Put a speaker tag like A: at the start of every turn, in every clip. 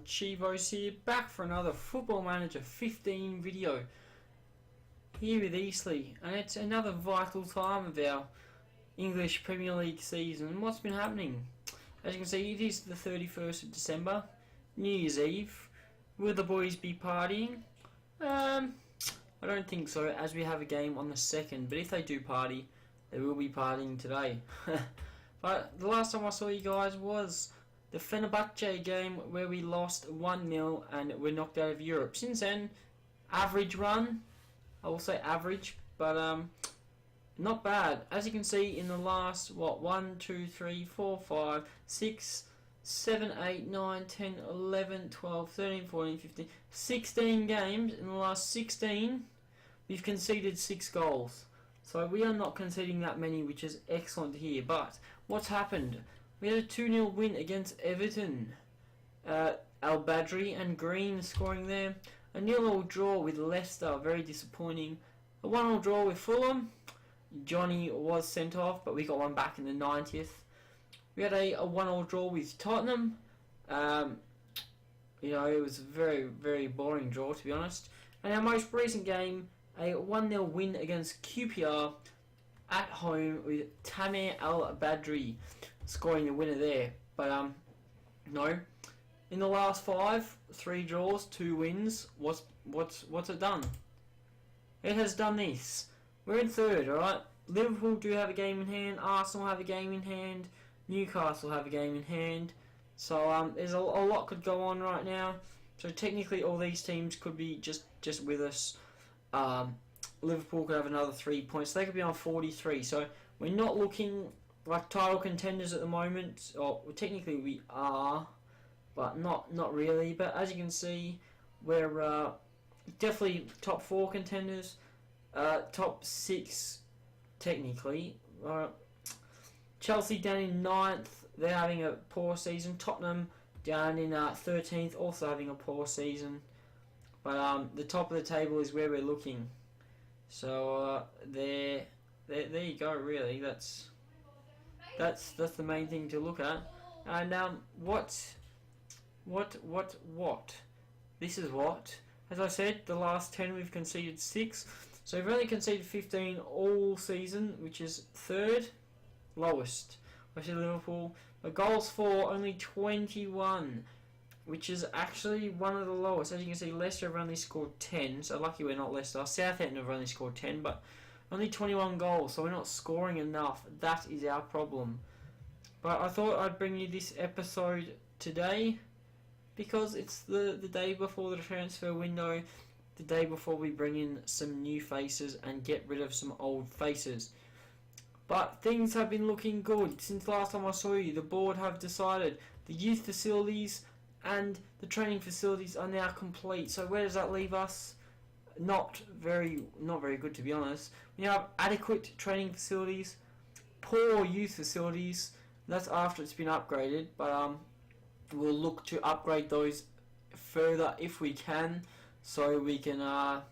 A: Chivos here, back for another Football Manager 15 video here with Eastleigh, and it's another vital time of our English Premier League season. What's been happening? As you can see, it is the 31st of December, New Year's Eve. Will the boys be partying? I don't think so, as we have a game on the 2nd, but if they do party, they will be partying today. But the last time I saw you guys was the Fenerbahce game where we lost 1-0 and we're knocked out of Europe. Since then, average run. I will say average, but not bad. As you can see in the last, 1, 2, 3, 4, 5, 6, 7, 8, 9, 10, 11, 12, 13, 14, 15, 16 games. In the last 16, we've conceded 6 goals. So we are not conceding that many, which is excellent to hear. But what's happened? We had a 2-0 win against Everton. Al-Badri and Green scoring there. A 0-0 draw with Leicester, very disappointing. A 1-0 draw with Fulham. Johnny was sent off, but we got one back in the 90th. We had a 1-0 draw with Tottenham. It was a very, very boring draw, to be honest. And our most recent game, a 1-0 win against QPR at home with Tamer Al-Badri scoring the winner there. But no, in the last 5, 3 draws, 2 wins. What's it done? It has done this. We're in 3rd, alright? Liverpool do have a game in hand. Arsenal have a game in hand. Newcastle have a game in hand. So there's a lot could go on right now. So technically all these teams could be just with us. Liverpool could have another 3 points. They could be on 43. So we're not looking like title contenders at the moment. Or technically we are, but not really. But as you can see, we're definitely top 4 contenders. Top 6 technically. Chelsea down in 9th. They're having a poor season. Tottenham down in 13th, also having a poor season. But the top of the table is where we're looking. So there you go. Really, that's the main thing to look at. And what? This is what. As I said, the last 10 we've conceded 6. So we've only conceded 15 all season, which is 3rd lowest. Especially Liverpool. But goals for only 21. Which is actually one of the lowest. As you can see, Leicester have only scored 10, so lucky we're not Leicester. Southampton have only scored 10, but only 21 goals, so we're not scoring enough. That is our problem. But I thought I'd bring you this episode today, because it's the day before the transfer window, the day before we bring in some new faces and get rid of some old faces. But things have been looking good. Since last time I saw you, the board have decided the youth facilities and the training facilities are now complete. So where does that leave us? Not very good, to be honest. We have adequate training facilities, poor youth facilities. That's after it's been upgraded, but we'll look to upgrade those further if we can, so we can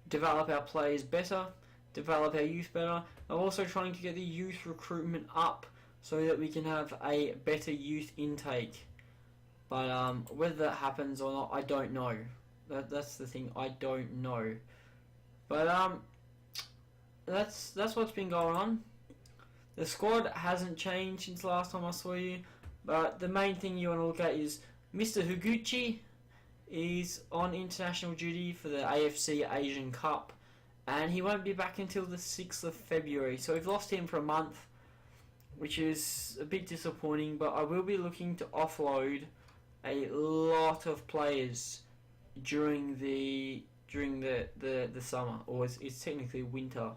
A: develop our players better, develop our youth better. I'm also trying to get the youth recruitment up so that we can have a better youth intake. But whether that happens or not, I don't know. That's the thing, I don't know. But that's what's been going on. The squad hasn't changed since last time I saw you, but the main thing you want to look at is Mr. Higuchi is on international duty for the AFC Asian Cup, and he won't be back until the 6th of February. So we've lost him for a month, which is a bit disappointing. But I will be looking to offload a lot of players during the summer, or it's technically winter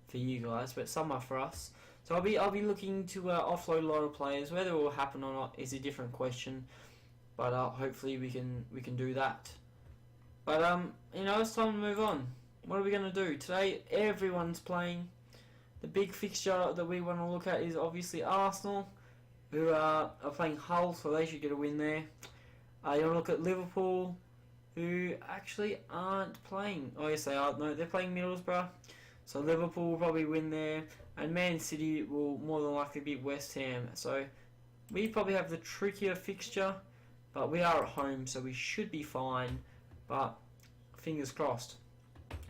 A: for you guys, but summer for us. So I'll be looking to offload a lot of players. Whether it will happen or not is a different question, but hopefully we can do that. But it's time to move on. What are we going to do today? Everyone's playing. The big fixture that we want to look at is obviously Arsenal, who are playing Hull, so they should get a win there. You want to look at Liverpool, who actually aren't playing. Oh yes, they are. No, they're playing Middlesbrough, so Liverpool will probably win there, and Man City will more than likely beat West Ham. So we probably have the trickier fixture but we are at home, so we should be fine. But fingers crossed.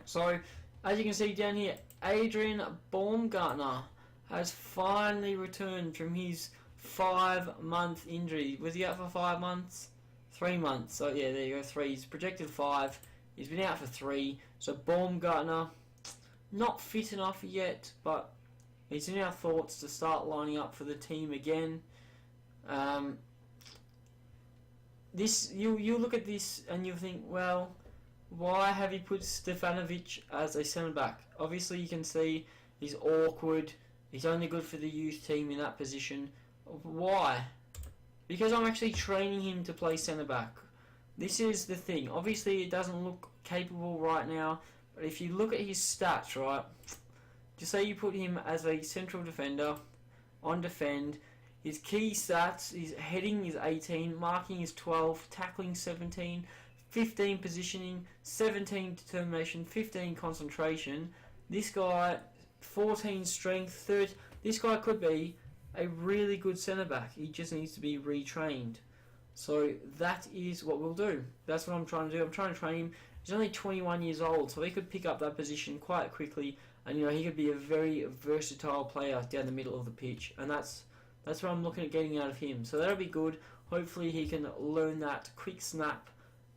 A: So, as you can see down here, Adrian Baumgartner has finally returned from his 5-month injury. Was he out for 5 months? 3 months. So yeah, there you go, 3. He's projected 5. He's been out for 3. So Baumgartner, not fit enough yet, but he's in our thoughts to start lining up for the team again. This you look at this and you think, well, why have you put Stefanovic as a centre back? Obviously, you can see he's awkward. He's only good for the youth team in that position. Why? Because I'm actually training him to play centre back. This is the thing. Obviously, it doesn't look capable right now, but if you look at his stats, right, just say you put him as a central defender on defend. His key stats, his heading is 18, marking is 12, tackling 17, 15 positioning, 17 determination, 15 concentration. This guy, 14 strength, 30. This guy could be a really good centre back. He just needs to be retrained. So that is what we'll do. That's what I'm trying to do. I'm trying to train him. He's only 21 years old, so he could pick up that position quite quickly, and he could be a very versatile player down the middle of the pitch, and that's what I'm looking at getting out of him. So that'll be good. Hopefully he can learn that quick snap,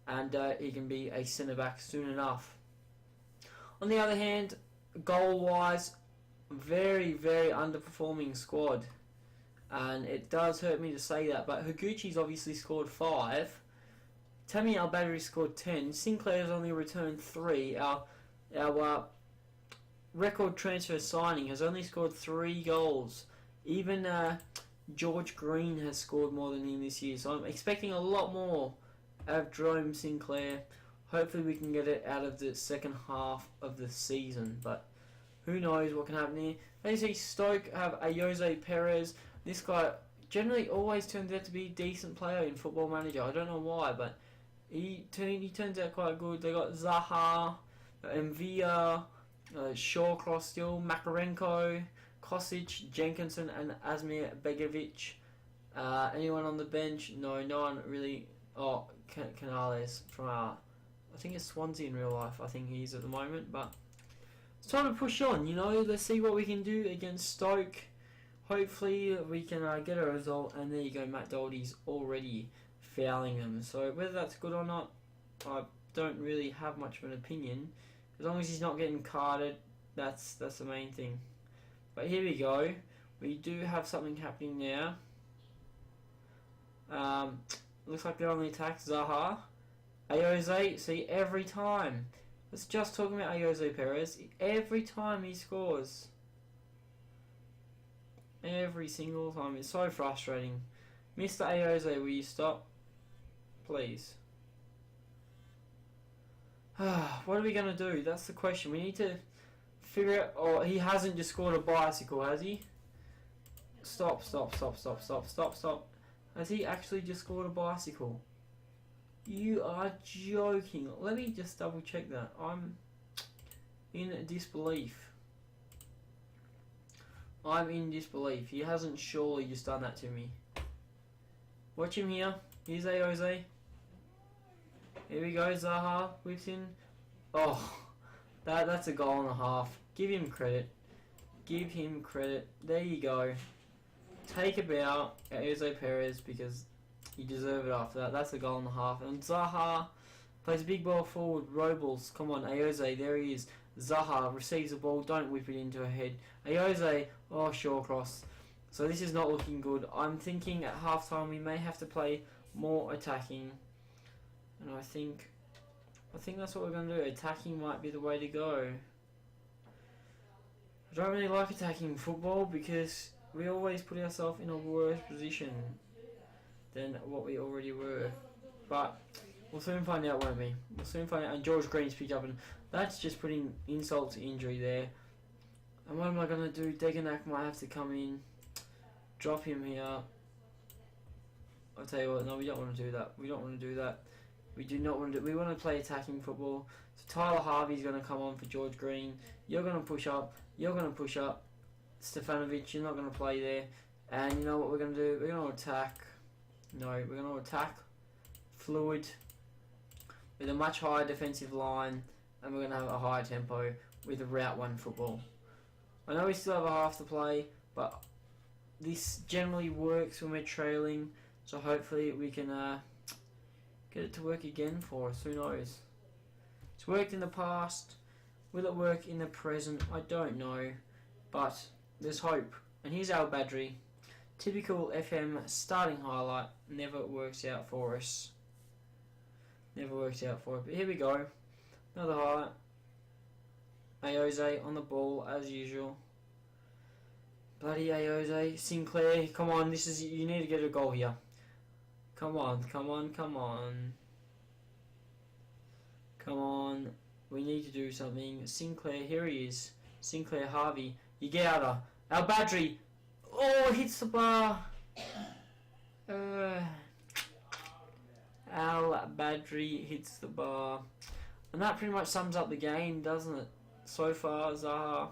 A: and he can be a centre back soon enough. On the other hand, goal-wise, very, very underperforming squad. And it does hurt me to say that, but Higuchi's obviously scored 5. Tammy Albattery scored 10. Sinclair's only returned 3. Our record transfer signing has only scored 3 goals. Even George Green has scored more than him this year, so I'm expecting a lot more out of Jerome Sinclair. Hopefully we can get it out of the second half of the season, but who knows what can happen here. As you see, Stoke have a Jose Perez. This guy generally always turns out to be a decent player in Football Manager. I don't know why, but he turns out quite good. They got Zaha, Mvia, Shawcross still, Makarenko, Kosic, Jenkinson, and Asmir Begovic. Anyone on the bench? No one really. Oh, Canales from I think it's Swansea in real life. I think he is at the moment, but it's time to push on. Let's see what we can do against Stoke. Hopefully we can get a result, and there you go, Matt Doherty's already fouling them. So whether that's good or not, I don't really have much of an opinion. As long as he's not getting carded, that's the main thing. But here we go. We do have something happening now. Looks like they're on the attack. Zaha. Ayoze, see, every time. Let's just talking about Ayoze Perez. Every time he scores. Every single time. It's so frustrating. Mr. Ayoze, will you stop? Please. What are we going to do? That's the question. We need to figure out... Oh, he hasn't just scored a bicycle, has he? Stop. Has he actually just scored a bicycle? You are joking. Let me just double check that. I'm in disbelief. He hasn't surely just done that to me. Watch him here. Here's Ayoze. Here we go. Zaha whips in. Oh, that's a goal and a half. Give him credit. There you go. Take a bow at Ayoze Perez because you deserve it after that. That's a goal and a half. And Zaha plays a big ball forward. Robles, come on, Ayoze, there he is. Zaha receives the ball, don't whip it into her head. Ayoze, oh, Shawcross. So this is not looking good. I'm thinking at halftime we may have to play more attacking. And I think that's what we're going to do. Attacking might be the way to go. I don't really like attacking football because we always put ourselves in a worse position than what we already were. But we'll soon find out, won't we? We'll soon find out. And George Green's picked up, and that's just putting insult to injury there. And what am I going to do? Degenak might have to come in. Drop him here. I'll tell you what, no, we don't want to do that. We do not want to do. We want to play attacking football. So Tyler Harvey's going to come on for George Green. You're going to push up. Stefanovic, you're not going to play there. And you know what we're going to do? We're going to attack. No, we're going to attack fluid, with a much higher defensive line, and we're going to have a higher tempo with a route one football. I know we still have a half to play, but this generally works when we're trailing, so hopefully we can get it to work again for us. Who knows? It's worked in the past. Will it work in the present? I don't know, but there's hope. And here's Al Badri. Typical FM starting highlight. Never works out for us. Never works out for it. But here we go. Another highlight. Ayoze on the ball as usual. Bloody Ayoze. Sinclair, come on. You need to get a goal here. Come on, come on, come on. Come on. We need to do something. Sinclair, here he is. Sinclair, Harvey. You get out of. Al Badri. Oh, hits the bar. Al Badri hits the bar. And that pretty much sums up the game, doesn't it? So far, Zaha.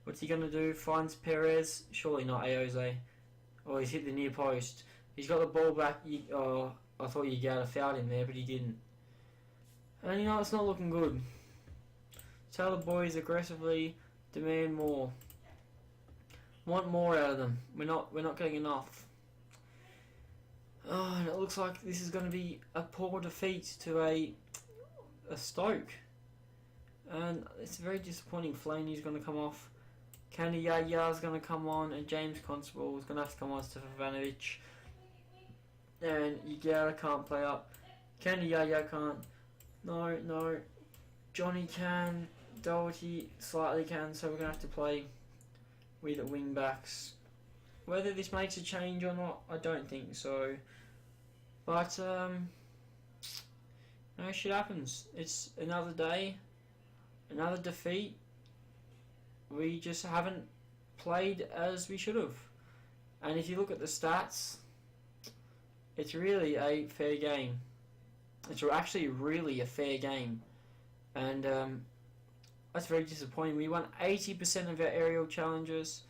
A: What's he going to do? Finds Perez. Surely not Ayoze. Oh, he's hit the near post. He's got the ball back. I thought Yagata fouled him there, but he didn't. And you know, it's not looking good. Tell the boys aggressively demand more. Want more out of them. We're not getting enough. Oh, and it looks like this is going to be a poor defeat to a Stoke. And it's very disappointing. Flaney's going to come off. Candy Yaya's going to come on, and James Constable is going to have to come on. Stefanovic. And Yagata can't play up. Candy Yaya can't. No. Johnny can. Doherty slightly can, so we're going to have to play with the wing backs. Whether this makes a change or not, I don't think so. But, shit happens. It's another day, another defeat. We just haven't played as we should have. And if you look at the stats, it's really a fair game. It's actually really a fair game. And that's very disappointing. We won 80% of our aerial challenges.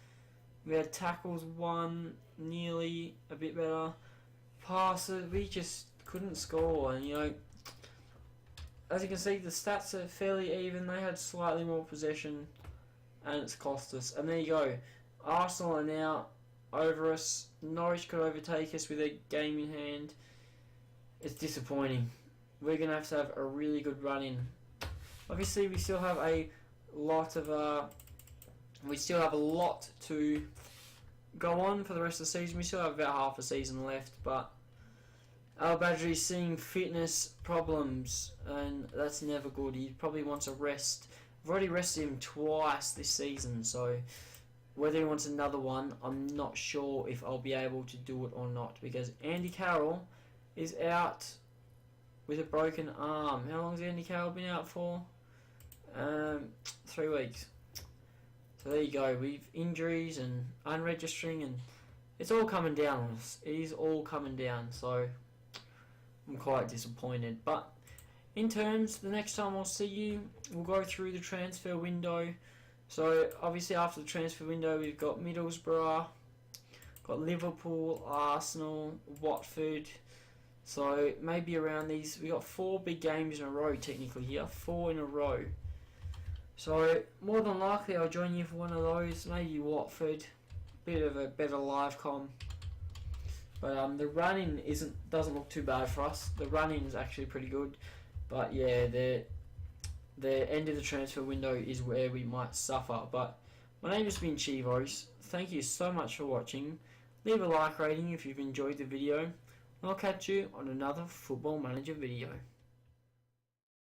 A: We had tackles won, nearly a bit better. Passes, we just couldn't score. And, you know, as you can see, the stats are fairly even. They had slightly more possession, and it's cost us. And there you go. Arsenal are now over us. Norwich could overtake us with a game in hand. It's disappointing. We're going to have a really good run in. Obviously, we still have a lot to go on for the rest of the season. We still have about half a season left, but Al Badri's seeing fitness problems, and that's never good. He probably wants a rest. I've already rested him twice this season, so whether he wants another one, I'm not sure if I'll be able to do it or not, because Andy Carroll is out with a broken arm. How long has Andy Carroll been out for? 3 weeks. So there you go. We've injuries and unregistering, and it's all coming down on us. It is all coming down, so I'm quite disappointed. But in terms, the next time I'll see you, we'll go through the transfer window. So obviously after the transfer window, we've got Middlesbrough, got Liverpool, Arsenal, Watford. So maybe around these, we got 4 big games in a row technically here, 4 in a row. So more than likely I'll join you for one of those, maybe Watford, bit of a better live com. But the running doesn't look too bad for us. The running is actually pretty good, but yeah, the end of the transfer window is where we might suffer. But my name has been Chivos. Thank you so much for watching. Leave a like rating if you've enjoyed the video. I'll catch you on another Football Manager video.